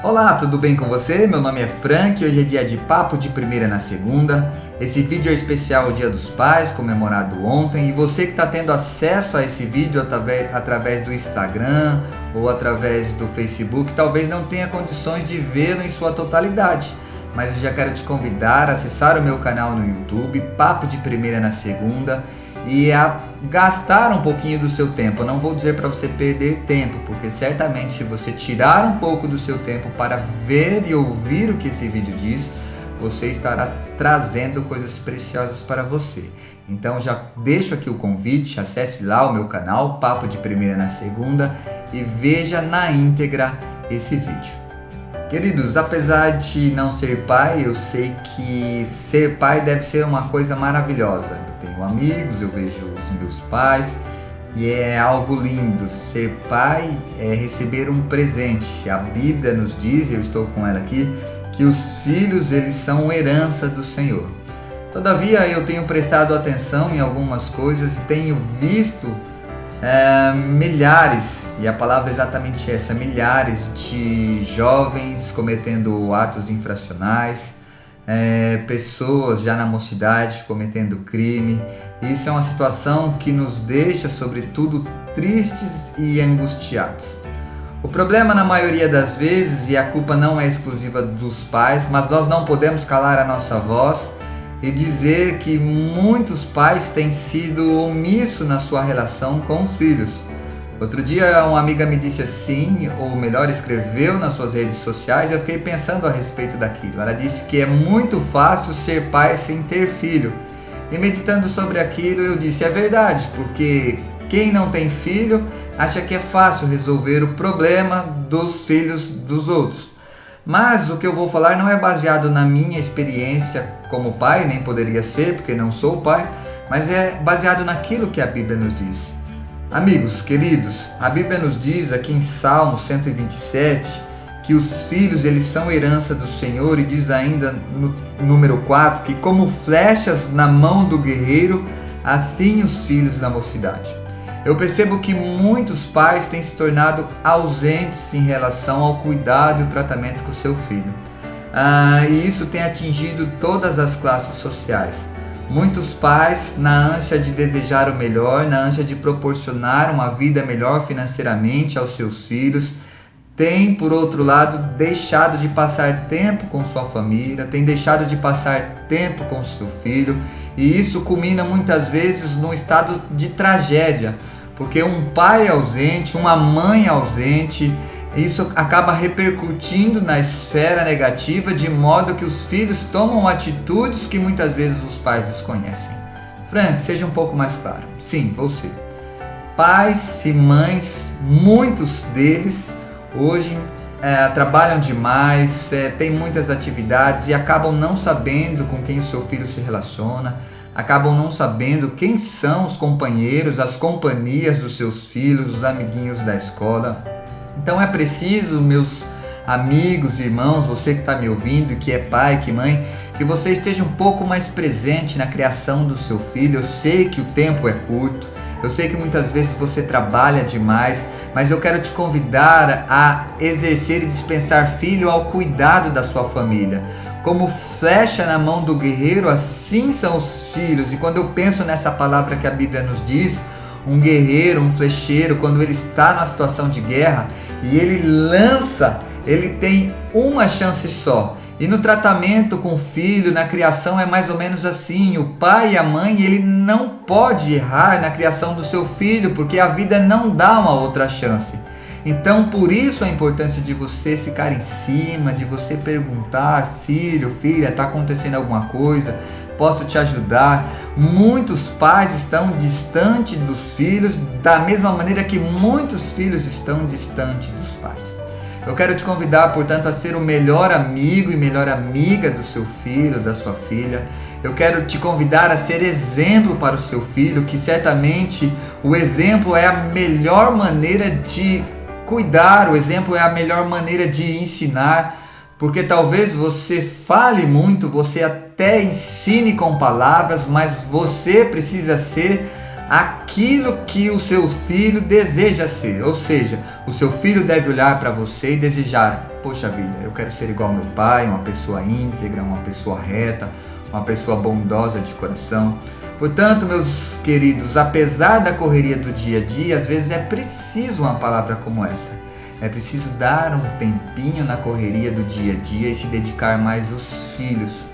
Olá, tudo bem com você? Meu nome é Frank e hoje é dia de Papo de Primeira na Segunda. Esse vídeo é especial ao Dia dos Pais, comemorado ontem, e você que está tendo acesso a esse vídeo através do Instagram ou através do Facebook, talvez não tenha condições de vê-lo em sua totalidade. Mas eu já quero te convidar a acessar o meu canal no YouTube, Papo de Primeira na Segunda, e a gastar um pouquinho do seu tempo. Eu não vou dizer para você perder tempo, porque certamente se você tirar um pouco do seu tempo para ver e ouvir o que esse vídeo diz, você estará trazendo coisas preciosas para você. Então já deixo aqui o convite, acesse lá o meu canal, Papo de Primeira na Segunda, e veja na íntegra esse vídeo. Queridos, apesar de não ser pai, eu sei que ser pai deve ser uma coisa maravilhosa. Eu tenho amigos, eu vejo os meus pais e é algo lindo. Ser pai é receber um presente. A Bíblia nos diz, eu estou com ela aqui, que os filhos eles são herança do Senhor. Todavia eu tenho prestado atenção em algumas coisas e tenho visto milhares, e a palavra é exatamente essa, milhares de jovens cometendo atos infracionais, pessoas já na mocidade cometendo crime. Isso é uma situação que nos deixa, sobretudo, tristes e angustiados. O problema na maioria das vezes, e a culpa não é exclusiva dos pais, mas nós não podemos calar a nossa voz e dizer que muitos pais têm sido omissos na sua relação com os filhos. Outro dia uma amiga me disse assim, ou melhor, escreveu nas suas redes sociais, e eu fiquei pensando a respeito daquilo. Ela disse que é muito fácil ser pai sem ter filho. E meditando sobre aquilo eu disse, é verdade, porque quem não tem filho acha que é fácil resolver o problema dos filhos dos outros. Mas o que eu vou falar não é baseado na minha experiência como pai, nem poderia ser, porque não sou pai, mas é baseado naquilo que a Bíblia nos diz. Amigos, queridos, a Bíblia nos diz aqui em Salmo 127 que os filhos eles são herança do Senhor, e diz ainda no número 4 que como flechas na mão do guerreiro, assim os filhos da mocidade. Eu percebo que muitos pais têm se tornado ausentes em relação ao cuidado e o tratamento com o seu filho. E isso tem atingido todas as classes sociais. Muitos pais, na ânsia de desejar o melhor, na ânsia de proporcionar uma vida melhor financeiramente aos seus filhos, têm, por outro lado, deixado de passar tempo com sua família, têm deixado de passar tempo com seu filho, e isso culmina muitas vezes num estado de tragédia, porque um pai ausente, uma mãe ausente, isso acaba repercutindo na esfera negativa, de modo que os filhos tomam atitudes que muitas vezes os pais desconhecem. Frank, seja um pouco mais claro. Sim, você. Pais e mães, muitos deles hoje trabalham demais, têm muitas atividades e acabam não sabendo com quem o seu filho se relaciona, acabam não sabendo quem são os companheiros, as companhias dos seus filhos, os amiguinhos da escola. Então é preciso, meus amigos, irmãos, você que está me ouvindo, que é pai, que mãe, que você esteja um pouco mais presente na criação do seu filho. Eu sei que o tempo é curto, eu sei que muitas vezes você trabalha demais, mas eu quero te convidar a exercer e dispensar filho ao cuidado da sua família. Como flecha na mão do guerreiro, assim são os filhos. E quando eu penso nessa palavra que a Bíblia nos diz, um guerreiro, um flecheiro, quando ele está numa situação de guerra e ele lança, ele tem uma chance só. E no tratamento com o filho, na criação é mais ou menos assim. O pai e a mãe, ele não pode errar na criação do seu filho, porque a vida não dá uma outra chance. Então, por isso a importância de você ficar em cima, de você perguntar, filho, filha, está acontecendo alguma coisa? Posso te ajudar? Muitos pais estão distantes dos filhos, da mesma maneira que muitos filhos estão distantes dos pais. Eu quero te convidar, portanto, a ser o melhor amigo e melhor amiga do seu filho, da sua filha. Eu quero te convidar a ser exemplo para o seu filho, que certamente o exemplo é a melhor maneira de cuidar, o exemplo é a melhor maneira de ensinar, porque talvez você fale muito, você até ensine com palavras, mas você precisa ser aquilo que o seu filho deseja ser. Ou seja, o seu filho deve olhar para você e desejar: poxa vida, eu quero ser igual ao meu pai, uma pessoa íntegra, uma pessoa reta, uma pessoa bondosa de coração. Portanto, meus queridos, apesar da correria do dia a dia, às vezes é preciso uma palavra como essa. É preciso dar um tempinho na correria do dia a dia e se dedicar mais aos filhos.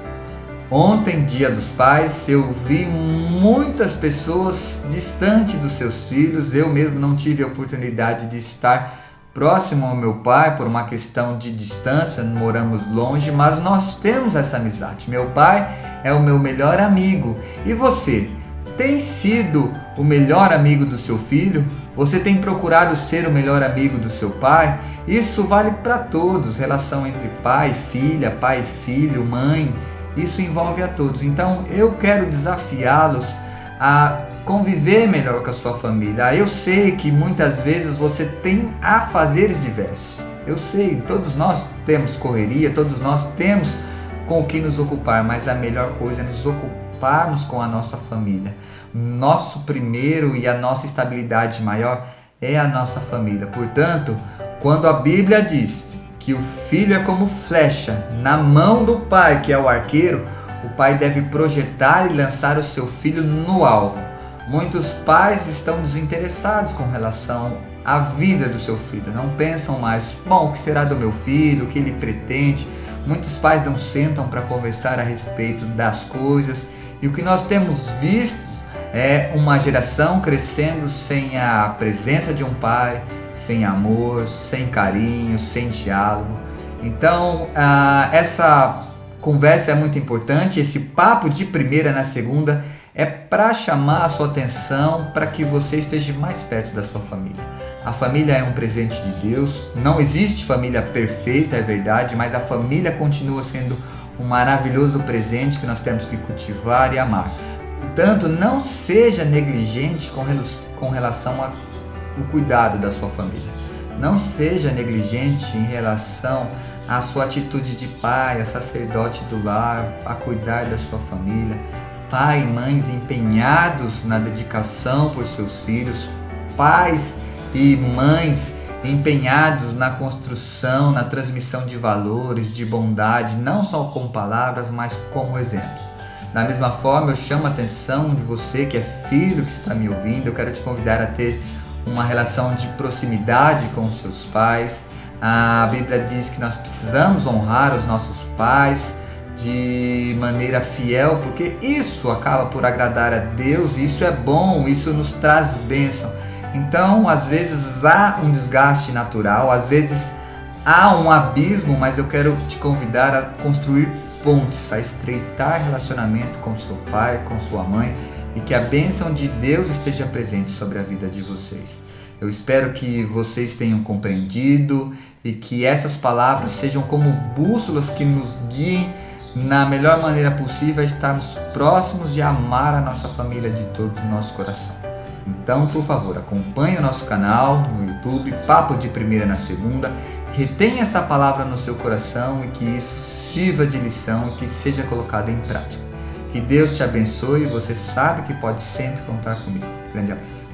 Ontem, Dia dos Pais, eu vi muitas pessoas distante dos seus filhos. Eu mesmo não tive a oportunidade de estar próximo ao meu pai por uma questão de distância, moramos longe, mas nós temos essa amizade. Meu pai é o meu melhor amigo. E você? Tem sido o melhor amigo do seu filho? Você tem procurado ser o melhor amigo do seu pai? Isso vale para todos, relação entre pai e filho, mãe, isso envolve a todos. Então eu quero desafiá-los a conviver melhor com a sua família. Eu sei que muitas vezes você tem afazeres diversos. Eu sei, todos nós temos correria, todos nós temos com o que nos ocupar, mas a melhor coisa é nos ocuparmos com a nossa família. Nosso primeiro e a nossa estabilidade maior é a nossa família. Portanto, quando a Bíblia diz que o filho é como flecha na mão do pai, que é o arqueiro, o pai deve projetar e lançar o seu filho no alvo. Muitos pais estão desinteressados com relação à vida do seu filho. Não pensam mais: bom, o que será do meu filho, o que ele pretende. Muitos pais não sentam para conversar a respeito das coisas. E o que nós temos visto é uma geração crescendo sem a presença de um pai, sem amor, sem carinho, sem diálogo. Então, essa conversa é muito importante. Esse papo de primeira na segunda é para chamar a sua atenção para que você esteja mais perto da sua família. A família é um presente de Deus. Não existe família perfeita, é verdade, mas a família continua sendo um maravilhoso presente que nós temos que cultivar e amar. Portanto, não seja negligente com relação ao cuidado da sua família. Não seja negligente em relação à sua atitude de pai, a sacerdote do lar, a cuidar da sua família. Pai e mães empenhados na dedicação por seus filhos, pais e mães empenhados na construção, na transmissão de valores, de bondade, não só com palavras, mas como exemplo. Da mesma forma, eu chamo a atenção de você que é filho, que está me ouvindo. Eu quero te convidar a ter uma relação de proximidade com os seus pais. A Bíblia diz que nós precisamos honrar os nossos pais de maneira fiel, porque isso acaba por agradar a Deus, isso é bom, isso nos traz bênção. Então, às vezes há um desgaste natural, às vezes há um abismo, mas eu quero te convidar a construir pontes, a estreitar relacionamento com seu pai, com sua mãe, e que a bênção de Deus esteja presente sobre a vida de vocês. Eu espero que vocês tenham compreendido e que essas palavras sejam como bússolas que nos guiem na melhor maneira possível a estarmos próximos de amar a nossa família de todo o nosso coração. Então, por favor, acompanhe o nosso canal no YouTube, Papo de Primeira na Segunda. Retenha essa palavra no seu coração e que isso sirva de lição e que seja colocado em prática. Que Deus te abençoe e você sabe que pode sempre contar comigo. Grande abraço.